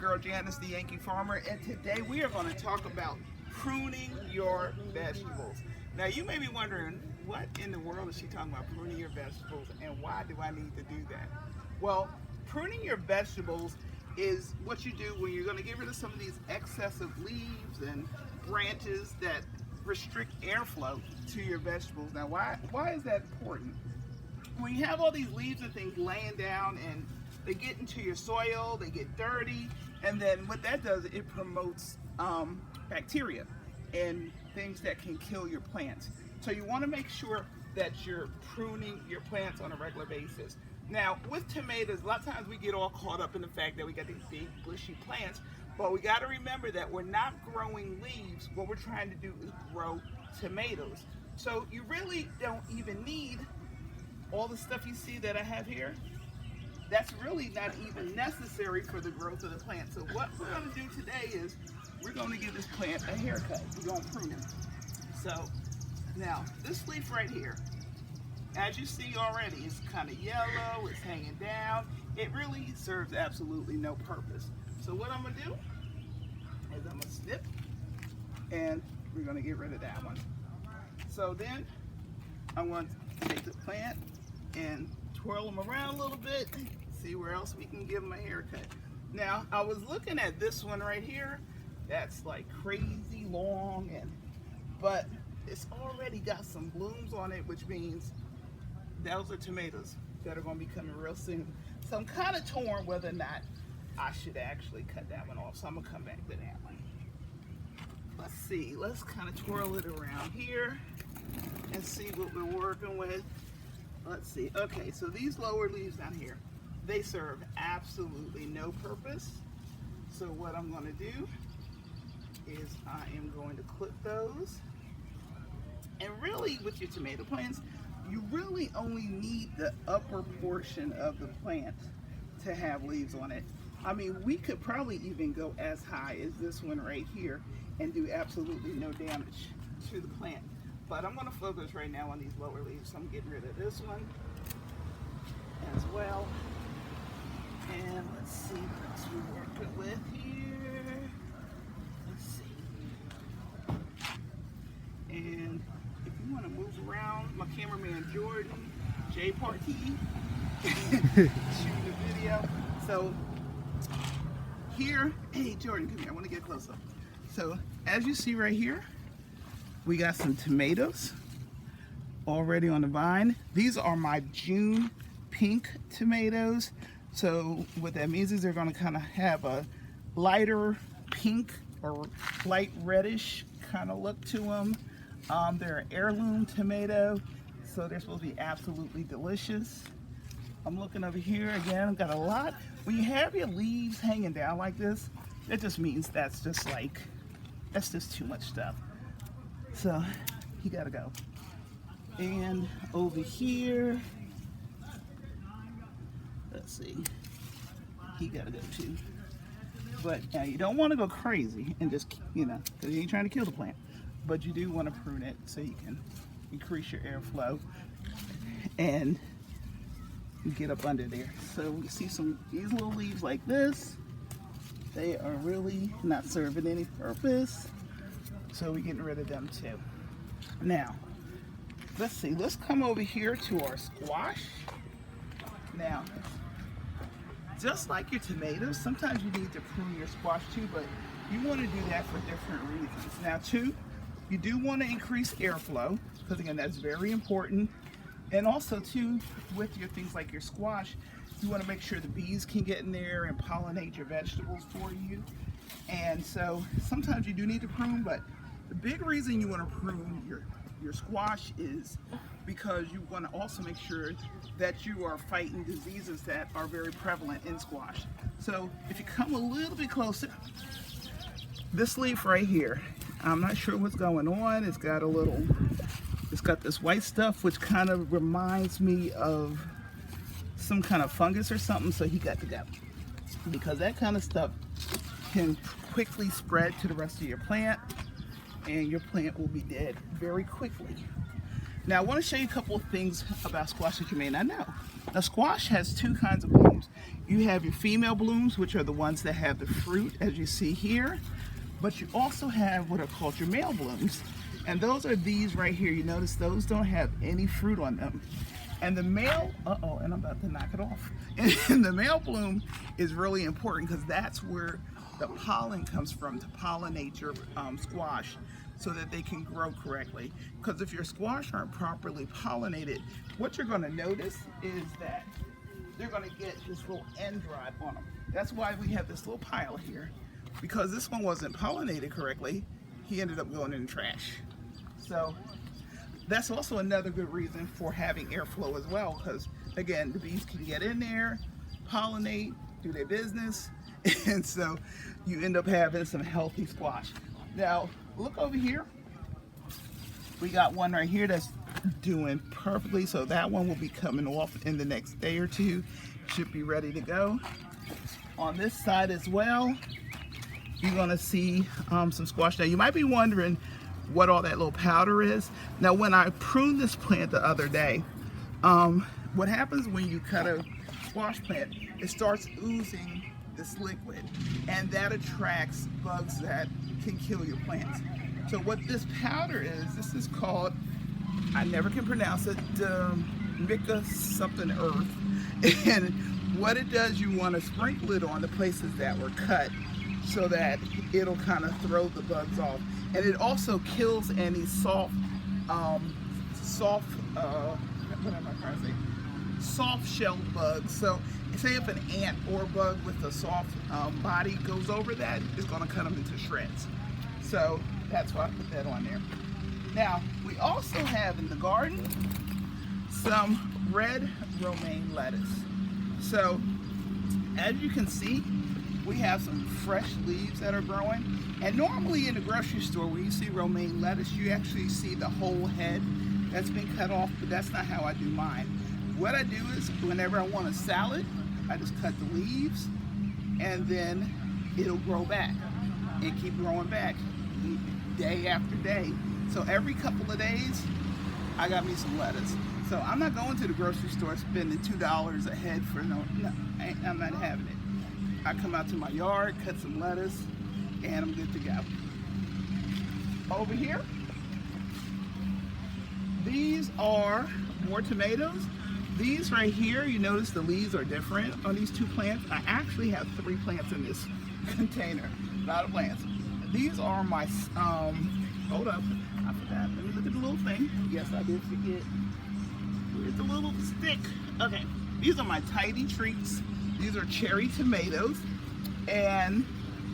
your girl Janice, the Yankee Farmer, and today we are going to talk about pruning your vegetables. Now you may be wondering, what in the world is she talking about, pruning your vegetables, and why do I need to do that? Well, pruning your vegetables is what you do when you're going to get rid of some of these excessive leaves and branches that restrict airflow to your vegetables. Now why is that important? When you have all these leaves and things laying down and they get into your soil, they get dirty, and then what that does, it promotes bacteria and things that can kill your plants. So you want to make sure that you're pruning your plants on a regular basis. Now with tomatoes, a lot of times we get all caught up in the fact that we got these big bushy plants, but we got to remember that we're not growing leaves. What we're trying to do is grow tomatoes. So you really don't even need all the stuff you see that I have here. That's really not even necessary for the growth of the plant. So what we're going to do today is we're going to give this plant a haircut. We're going to prune it. So now this leaf right here, as you see already, it's kind of yellow, it's hanging down. It really serves absolutely no purpose. So what I'm going to do is I'm going to snip and we're going to get rid of that one. So then I'm going to take the plant and twirl them around a little bit, see where else we can give them a haircut. Now I was looking at this one right here, that's like crazy long, but it's already got some blooms on it, which means those are tomatoes that are going to be coming real soon. So I'm kind of torn whether or not I should actually cut that one off, so I'm going to come back to that one. Let's see, let's kind of twirl it around here and see what we're working with. Let's see. Okay, so these lower leaves down here, they serve absolutely no purpose. So what I'm going to do is I am going to clip those. And really with your tomato plants, you really only need the upper portion of the plant to have leaves on it. I mean, we could probably even go as high as this one right here and do absolutely no damage to the plant. But I'm going to focus right now on these lower leaves. So I'm getting rid of this one as well. And let's see what else we're working with here. Let's see. And if you want to move around, my cameraman Jordan, J Party, shooting the video. So here, hey Jordan, come here. I want to get close up. So as you see right here, we got some tomatoes already on the vine. These are my June pink tomatoes. So what that means is they're going to kind of have a lighter pink or light reddish kind of look to them. They're an heirloom tomato, so they're supposed to be absolutely delicious. I'm looking over here again. I've got a lot. When you have your leaves hanging down like this, that just means that's just too much stuff. So he gotta go. And over here, let's see, he gotta go too. But now you don't want to go crazy and just, because you ain't trying to kill the plant, but you do want to prune it so you can increase your airflow and get up under there. So we see these little leaves like this, they are really not serving any purpose. So we're getting rid of them too. Now, let's see, let's come over here to our squash. Now, just like your tomatoes, sometimes you need to prune your squash too, but you want to do that for different reasons. Now too, you do want to increase airflow, because again, that's very important. And also too, with your things like your squash, you want to make sure the bees can get in there and pollinate your vegetables for you. And so sometimes you do need to prune, but the big reason you want to prune your squash is because you want to also make sure that you are fighting diseases that are very prevalent in squash. So if you come a little bit closer, this leaf right here, I'm not sure what's going on. It's got this white stuff which kind of reminds me of some kind of fungus or something, so he got to go. Because that kind of stuff can quickly spread to the rest of your plant, and your plant will be dead very quickly. Now I want to show you a couple of things about squash that you may not know. Now squash has two kinds of blooms. You have your female blooms, which are the ones that have the fruit, as you see here. But you also have what are called your male blooms. And those are these right here. You notice those don't have any fruit on them. And the male, and I'm about to knock it off. And the male bloom is really important because that's where the pollen comes from to pollinate your squash so that they can grow correctly. Because if your squash aren't properly pollinated, what you're going to notice is that they're going to get this little end rot on them. That's why we have this little pile here. Because this one wasn't pollinated correctly, he ended up going in the trash. So that's also another good reason for having airflow as well, because again, the bees can get in there, pollinate, do their business, and so you end up having some healthy squash. Now, look over here. We got one right here that's doing perfectly, so that one will be coming off in the next day or two. Should be ready to go. On this side as well, you're gonna see some squash. Now, you might be wondering what all that little powder is. Now, when I pruned this plant the other day, what happens when you cut a squash plant, it starts oozing this liquid, and that attracts bugs that can kill your plants. So what this powder is, this is called, I never can pronounce it, Mica something earth. And what it does, you want to sprinkle it on the places that were cut so that it'll kind of throw the bugs off. And it also kills any soft shelled bugs. So say if an ant or bug with a soft body goes over that, it's going to cut them into shreds. So that's why I put that on there. Now, we also have in the garden some red romaine lettuce. So as you can see, we have some fresh leaves that are growing. And normally in the grocery store, when you see romaine lettuce, you actually see the whole head that's been cut off, but that's not how I do mine. What I do is, whenever I want a salad, I just cut the leaves, and then it'll grow back and keep growing back day after day. So every couple of days, I got me some lettuce. So I'm not going to the grocery store spending $2 a head for no, I'm not having it. I come out to my yard, cut some lettuce, and I'm good to go. Over here, these are more tomatoes. These right here, you notice the leaves are different on these two plants. I actually have 3 plants in this container, a lot of plants. These are my, hold up, I forgot. Let me look at the little thing. Yes, I did forget. Where's the little stick? Okay, these are my tidy treats. These are cherry tomatoes, and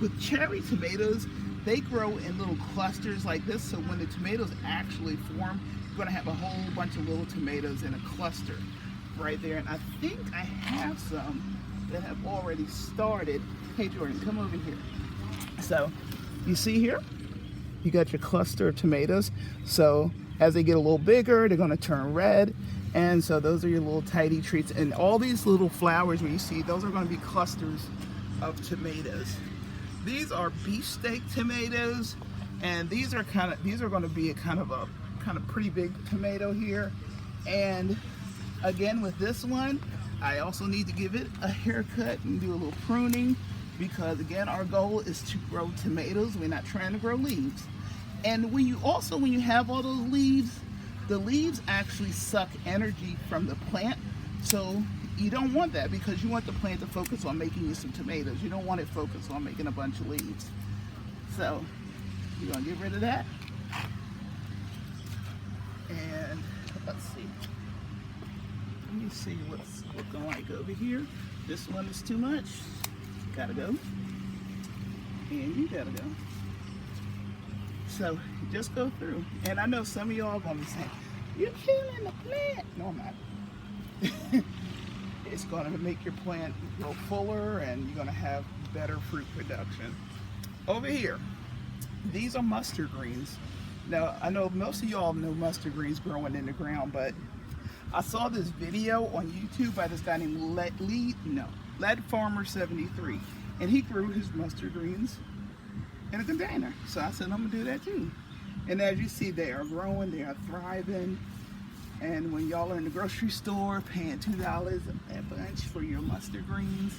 with cherry tomatoes, they grow in little clusters like this, so when the tomatoes actually form, you're going to have a whole bunch of little tomatoes in a cluster right there. And I think I have some that have already started. Hey Jordan, come over here. So you see here, you got your cluster of tomatoes. So as they get a little bigger, they're going to turn red. And so those are your little tidy treats. And all these little flowers where you see, those are going to be clusters of tomatoes. These are beefsteak tomatoes, and these are going to be a kind of pretty big tomato here. And again, with this one, I also need to give it a haircut and do a little pruning, because again, our goal is to grow tomatoes. We're not trying to grow leaves. And when you have all those leaves, the leaves actually suck energy from the plant. So you don't want that, because you want the plant to focus on making you some tomatoes. You don't want it focused on making a bunch of leaves. So you're gonna get rid of that. And let's see. Let me see what's looking like over here. This one is too much. Gotta go. And you gotta go. So just go through. And I know some of y'all are gonna be saying, "You're killing the plant." No, I'm not. It's gonna make your plant grow fuller, and you're gonna have better fruit production. Over here, these are mustard greens. Now, I know most of y'all know mustard greens growing in the ground, but I saw this video on YouTube by this guy named Lead Farmer 73, and he grew his mustard greens in a container. So I said, I'm gonna do that too. And as you see, they are growing, they are thriving, And when y'all are in the grocery store paying $2 a bunch for your mustard greens,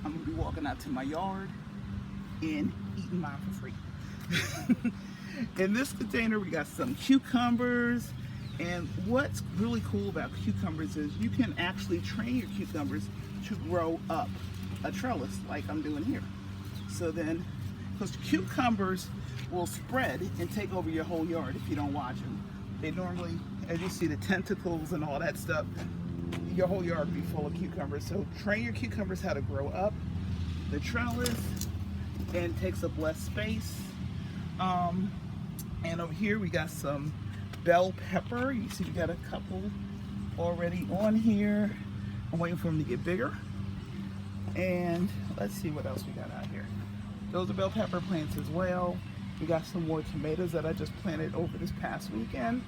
I'm gonna be walking out to my yard and eating mine for free. In this container, we got some cucumbers. And what's really cool about cucumbers is you can actually train your cucumbers to grow up a trellis like I'm doing here. So then, because cucumbers will spread and take over your whole yard if you don't watch them. They normally, as you see the tentacles and all that stuff, your whole yard will be full of cucumbers. So train your cucumbers how to grow up the trellis and takes up less space. And over here we got some bell pepper. You see we got a couple already on here. I'm waiting for them to get bigger. And let's see what else we got out here. Those are bell pepper plants as well. We got some more tomatoes that I just planted over this past weekend.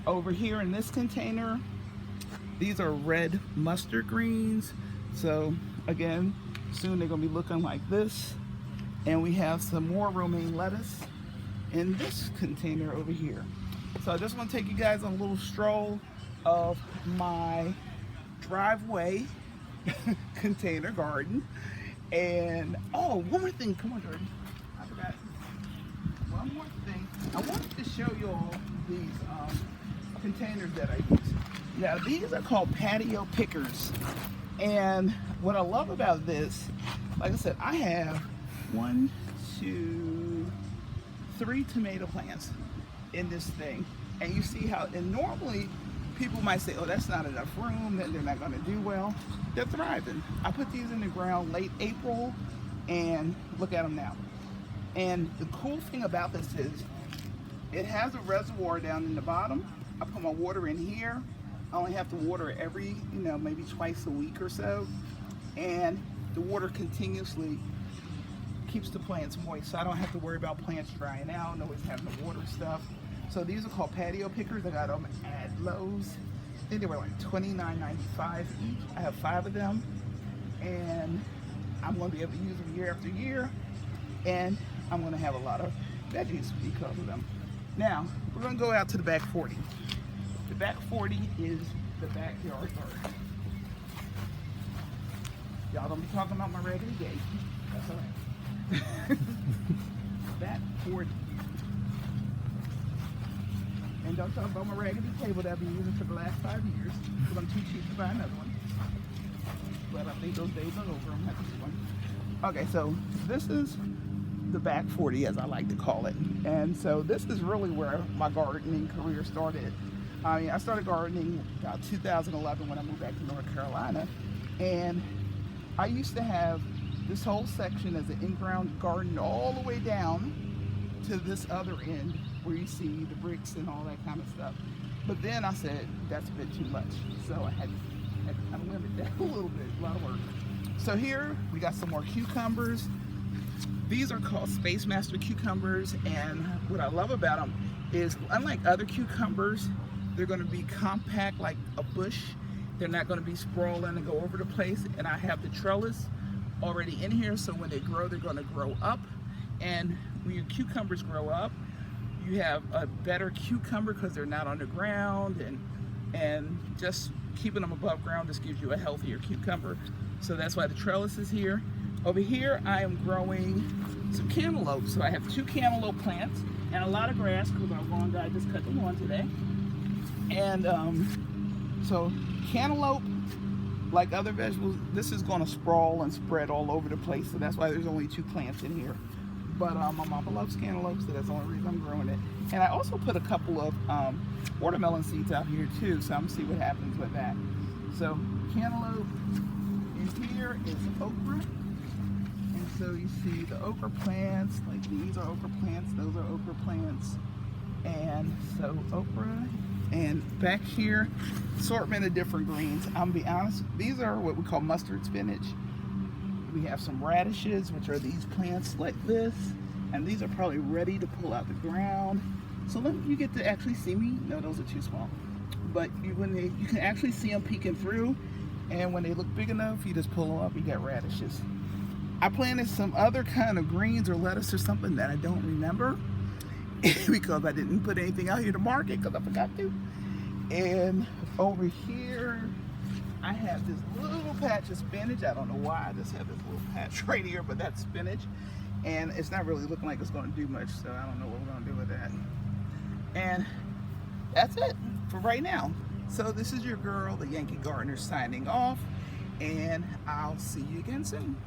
Over here in this container, these are red mustard greens. So again, soon they're gonna be looking like this. And we have some more romaine lettuce in this container over here. So I just want to take you guys on a little stroll of my driveway container garden. And oh, one more thing, come on Jordan, I forgot. One more thing, I wanted to show you all these containers that I use. Now these are called patio pickers. And what I love about this, like I said, I have 1, 2, 3 tomato plants in this thing. And you see how, and normally people might say, oh, that's not enough room, then they're not gonna do well. They're thriving. I put these in the ground late April and look at them now. And the cool thing about this is it has a reservoir down in the bottom. I put my water in here. I only have to water it every, maybe twice a week or so. And the water continuously keeps the plants moist, so I don't have to worry about plants drying out and always having to water stuff. So these are called patio pickers. I got them at Lowe's. I think they were like $29.95 each. I have 5 of them, and I'm going to be able to use them year after year, and I'm going to have a lot of veggies because of them. Now, we're going to go out to the back 40. The back 40 is the backyard garden. Y'all don't be talking about my raggedy gate. That's all right. Back 40. And don't talk about my raggedy table that I've been using for the last 5 years because I'm too cheap to buy another one. But I think those days are over. I'm happy with one. Okay, so this is the back 40, as I like to call it. And so this is really where my gardening career started. I mean, I started gardening about 2011 when I moved back to North Carolina. And I used to have this whole section as an in-ground garden all the way down to this other end where you see the bricks and all that kind of stuff. But then I said, that's a bit too much. So I had to kind of limit that a little bit, a lot of work. So here we got some more cucumbers. These are called Space Master cucumbers, and what I love about them is, unlike other cucumbers, they're going to be compact like a bush. They're not going to be sprawling and go over the place. And I have the trellis already in here, so when they grow, they're going to grow up. And when your cucumbers grow up, you have a better cucumber because they're not on the ground, and just keeping them above ground just gives you a healthier cucumber. So that's why the trellis is here. Over here, I am growing some cantaloupe. So I have 2 cantaloupe plants and a lot of grass because our lawn guy just cut the lawn today. And so cantaloupe, like other vegetables, this is going to sprawl and spread all over the place. So that's why there's only 2 plants in here. But my mama loves cantaloupe, so that's the only reason I'm growing it. And I also put a couple of watermelon seeds out here too, so I'm gonna see what happens with that. So cantaloupe, in here is okra. And so you see the okra plants, like these are okra plants, those are okra plants. And so okra, and back here, assortment of different greens. I'm gonna be honest, these are what we call mustard spinach. We have some radishes, which are these plants like this, and these are probably ready to pull out the ground. So you get to actually see me. No, those are too small. But you can actually see them peeking through, and when they look big enough, you just pull them up. You got radishes. I planted some other kind of greens or lettuce or something that I don't remember because I didn't put anything out here to market because I forgot to. And over here, I have this little patch of spinach. I don't know why I just have this little patch right here, but that's spinach. And it's not really looking like it's going to do much, so I don't know what we're going to do with that. And that's it for right now. So this is your girl, the Yankee Gardener, signing off. And I'll see you again soon.